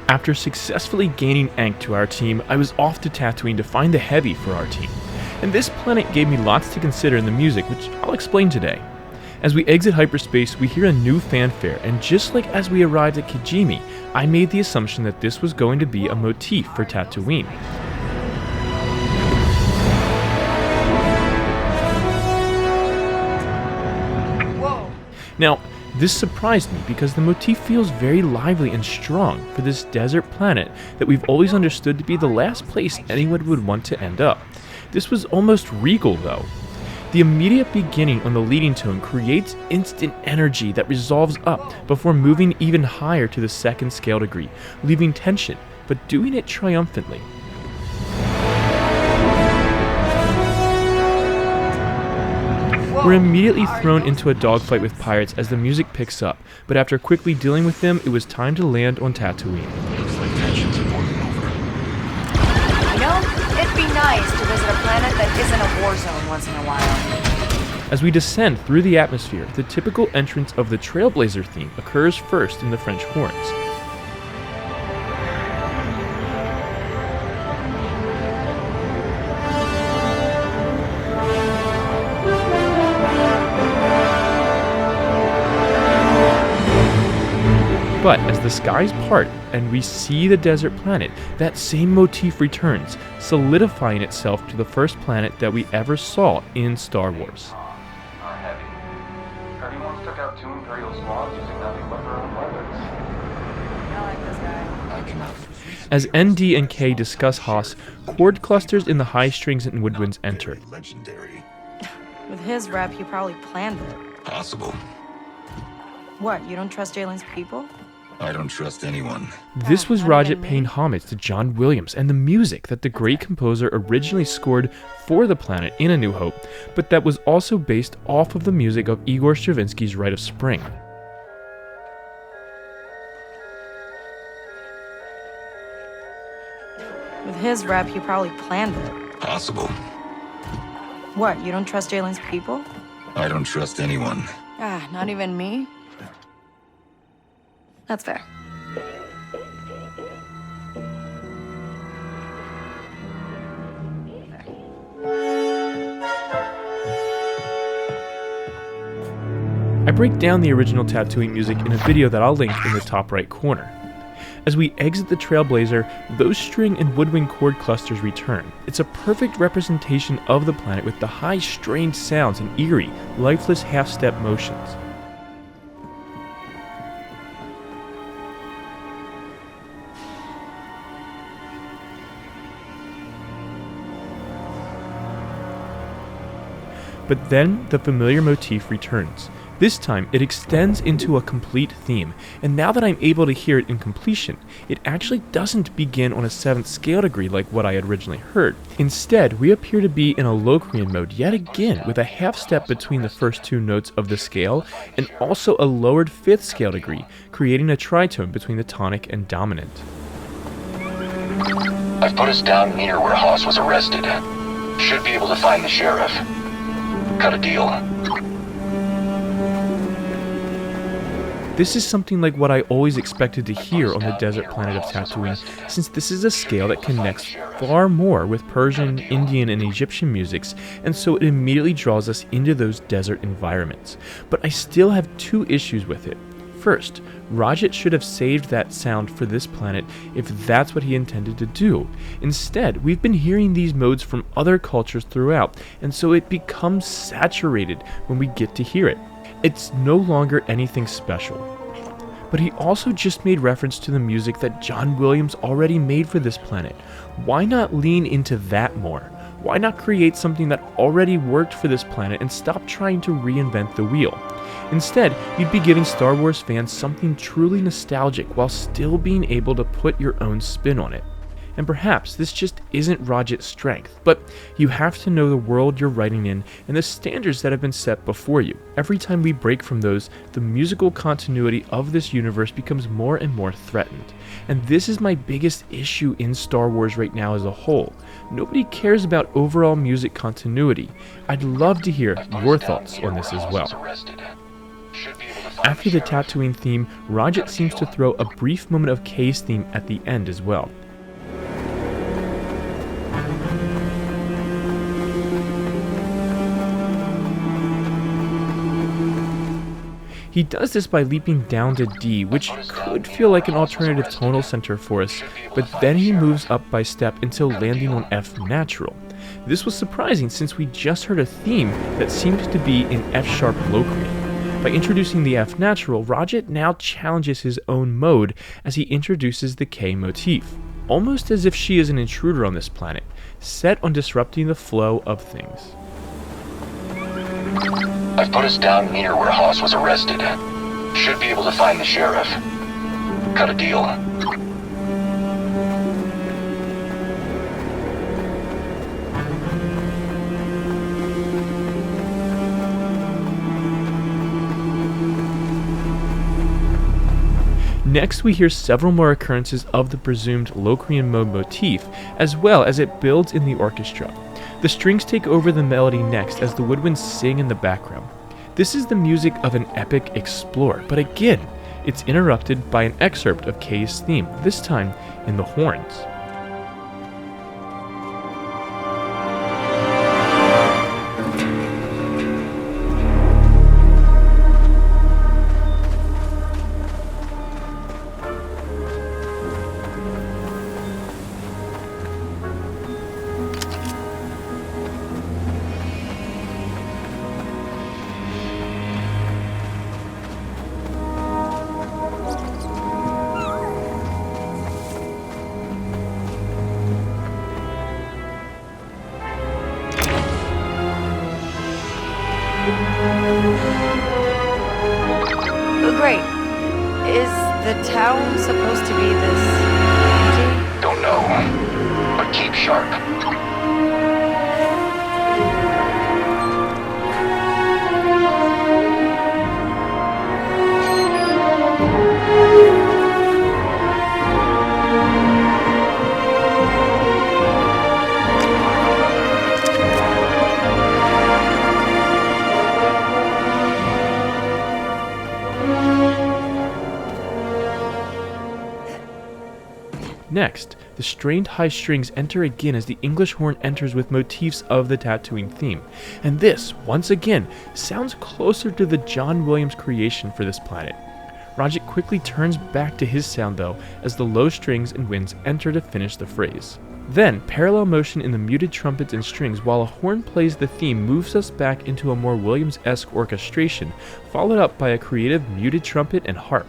After successfully gaining Ankh to our team, I was off to Tatooine to find the Heavy for our team. And this planet gave me lots to consider in the music, which I'll explain today. As we exit hyperspace, we hear a new fanfare, and just like as we arrived at Kijimi, I made the assumption that this was going to be a motif for Tatooine. Whoa. Now, this surprised me because the motif feels very lively and strong for this desert planet that we've always understood to be the last place anyone would want to end up. This was almost regal though. The immediate beginning on the leading tone creates instant energy that resolves up before moving even higher to the second scale degree, leaving tension, but doing it triumphantly. We're immediately thrown into a dogfight with pirates as the music picks up, but after quickly dealing with them, it was time to land on Tatooine. Looks like tensions are boiling over. You know, it'd be nice to visit a planet that isn't a war zone once in a while. As we descend through the atmosphere, the typical entrance of the Trailblazer theme occurs first in the French horns. But as the skies part and we see the desert planet, that same motif returns, solidifying itself to the first planet that we ever saw in Star Wars. Our Heavy. Heavy once took out 2 Imperial squads using nothing but their own weapons. I like this guy. I cannot. As ND and K discuss Haas, chord clusters in the high strings and woodwinds enter. Legendary. With his rep, he probably planned it. Possible. What, you don't trust Jalen's people? I don't trust anyone. This was Not even Roget me. paying homage to John Williams and the music that the great composer originally scored for the planet in A New Hope, but that was also based off of the music of Igor Stravinsky's Rite of Spring. With his rep, he probably planned it. Possible. What, you don't trust Jalen's people? I don't trust anyone. Ah, not even me? That's fair. I break down the original Tatooine music in a video that I'll link in the top right corner. As we exit the Trailblazer, those string and woodwind chord clusters return. It's a perfect representation of the planet with the high strange sounds and eerie, lifeless half-step motions. But then the familiar motif returns. This time, it extends into a complete theme, and now that I'm able to hear it in completion, it actually doesn't begin on a 7th scale degree like what I had originally heard. Instead, we appear to be in a Locrian mode yet again, with a half step between the first 2 notes of the scale, and also a lowered 5th scale degree, creating a tritone between the tonic and dominant. I've put us down near where Haas was arrested. Should be able to find the sheriff. Cut a deal. This is something like what I always expected to hear on the desert planet of Tatooine, since this is a scale that connects far more with Persian, Indian, and Egyptian musics, and so it immediately draws us into those desert environments. But I still have 2 issues with it. First, Roget should have saved that sound for this planet if that's what he intended to do. Instead, we've been hearing these modes from other cultures throughout, and so it becomes saturated when we get to hear it. It's no longer anything special. But he also just made reference to the music that John Williams already made for this planet. Why not lean into that more? Why not create something that already worked for this planet and stop trying to reinvent the wheel? Instead, you'd be giving Star Wars fans something truly nostalgic while still being able to put your own spin on it. And perhaps this just isn't Roget's strength, but you have to know the world you're writing in and the standards that have been set before you. Every time we break from those, the musical continuity of this universe becomes more and more threatened. And this is my biggest issue in Star Wars right now as a whole. Nobody cares about overall music continuity. I'd love to hear your thoughts on this as well. After the Tatooine theme, Roget seems to throw a brief moment of Kay's theme at the end as well. He does this by leaping down to D, which could feel like an alternative tonal center for us, but then he moves up by step until landing on F natural. This was surprising since we just heard a theme that seemed to be in F sharp Locrian. By introducing the F natural, Roget now challenges his own mode as he introduces the K motif, almost as if she is an intruder on this planet, set on disrupting the flow of things. I've put us down near where Haas was arrested. Should be able to find the sheriff. Cut a deal. Next, we hear several more occurrences of the presumed Locrian mode motif, as well as it builds in the orchestra. The strings take over the melody next as the woodwinds sing in the background. This is the music of an epic explorer, but again, it's interrupted by an excerpt of Kay's theme, this time in the horns. Oh, great. Is the town supposed to be this empty? Don't know. But keep sharp. Next, the strained high strings enter again as the English horn enters with motifs of the Tatooine theme, and this, once again, sounds closer to the John Williams creation for this planet. Roget quickly turns back to his sound though, as the low strings and winds enter to finish the phrase. Then, parallel motion in the muted trumpets and strings while a horn plays the theme moves us back into a more Williams-esque orchestration, followed up by a creative muted trumpet and harp.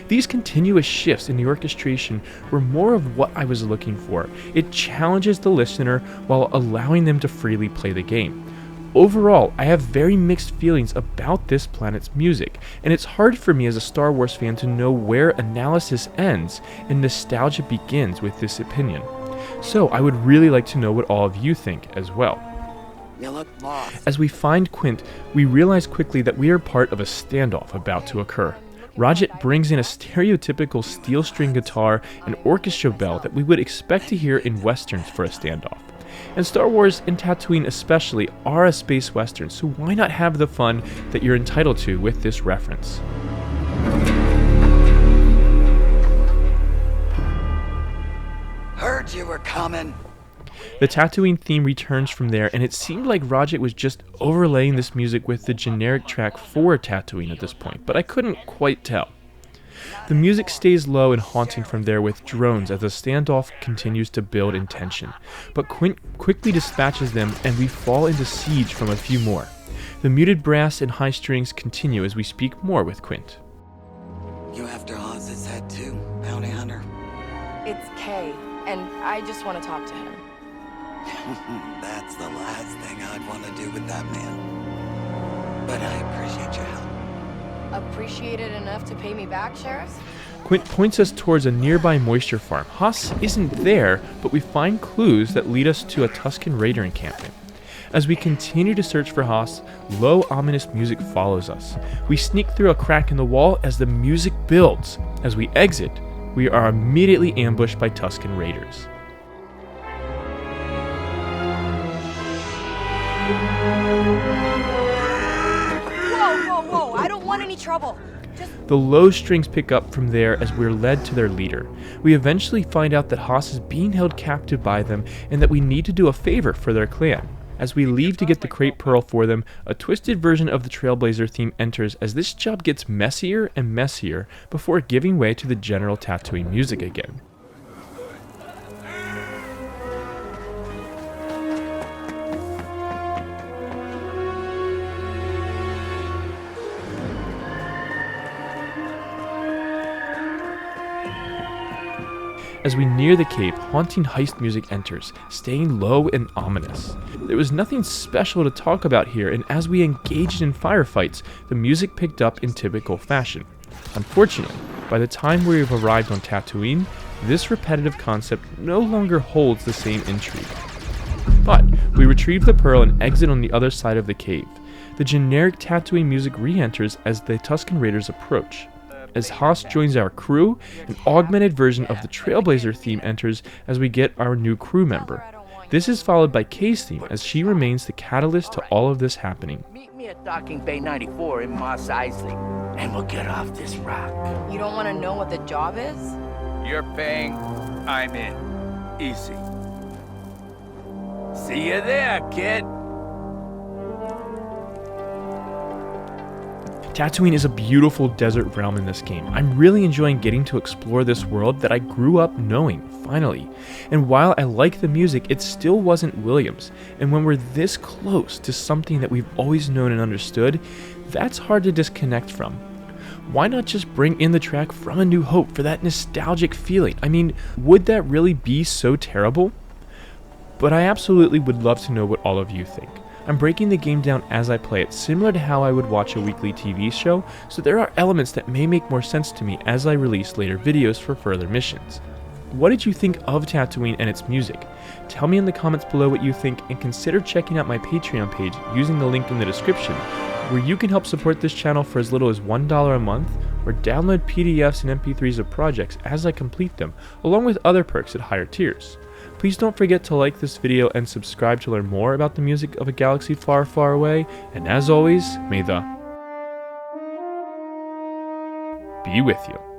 These continuous shifts in the orchestration were more of what I was looking for. It challenges the listener while allowing them to freely play the game. Overall, I have very mixed feelings about this planet's music, and it's hard for me as a Star Wars fan to know where analysis ends and nostalgia begins with this opinion. So I would really like to know what all of you think as well. You look lost. As we find Quint, we realize quickly that we are part of a standoff about to occur. Roget brings in a stereotypical steel string guitar and orchestra bell that we would expect to hear in westerns for a standoff. And Star Wars and Tatooine especially are a space western, so why not have the fun that you're entitled to with this reference? Heard you were coming. The Tatooine theme returns from there, and it seemed like Roget was just overlaying this music with the generic track for Tatooine at this point, but I couldn't quite tell. The music stays low and haunting from there with drones as the standoff continues to build in tension, but Quint quickly dispatches them and we fall into siege from a few more. The muted brass and high strings continue as we speak more with Quint. You after Oz's head too, bounty hunter? It's Kay, and I just want to talk to him. That's the last thing I'd want to do with that man. But I appreciate your help. Appreciate it enough to pay me back, Sheriff? Quint points us towards a nearby moisture farm. Haas isn't there, but we find clues that lead us to a Tusken Raider encampment. As we continue to search for Haas, low, ominous music follows us. We sneak through a crack in the wall as the music builds. As we exit, we are immediately ambushed by Tusken Raiders. Whoa, I don't want any trouble. The low strings pick up from there as we're led to their leader. We eventually find out that Haas is being held captive by them and that we need to do a favor for their clan. As we leave to get the crepe pearl for them, a twisted version of the Trailblazer theme enters as this job gets messier and messier before giving way to the general Tatooine music again. As we near the cave, haunting heist music enters, staying low and ominous. There was nothing special to talk about here, and as we engaged in firefights, the music picked up in typical fashion. Unfortunately, by the time we have arrived on Tatooine, this repetitive concept no longer holds the same intrigue. But we retrieve the pearl and exit on the other side of the cave. The generic Tatooine music re-enters as the Tusken Raiders approach. As Haas joins our crew, an augmented version of the Trailblazer theme enters as we get our new crew member. This is followed by Kay's theme as she remains the catalyst to all of this happening. Meet me at Docking Bay 94 in Mos Eisley, and we'll get off this rock. You don't want to know what the job is? You're paying, I'm in. Easy. See you there, kid. Tatooine is a beautiful desert realm in this game. I'm really enjoying getting to explore this world that I grew up knowing, finally. And while I like the music, it still wasn't Williams. And when we're this close to something that we've always known and understood, that's hard to disconnect from. Why not just bring in the track from A New Hope for that nostalgic feeling? I mean, would that really be so terrible? But I absolutely would love to know what all of you think. I'm breaking the game down as I play it, similar to how I would watch a weekly TV show, so there are elements that may make more sense to me as I release later videos for further missions. What did you think of Tatooine and its music? Tell me in the comments below what you think, and consider checking out my Patreon page using the link in the description, where you can help support this channel for as little as $1 a month, or download PDFs and MP3s of projects as I complete them, along with other perks at higher tiers. Please don't forget to like this video and subscribe to learn more about the music of a galaxy far, far away, and as always, may the be with you.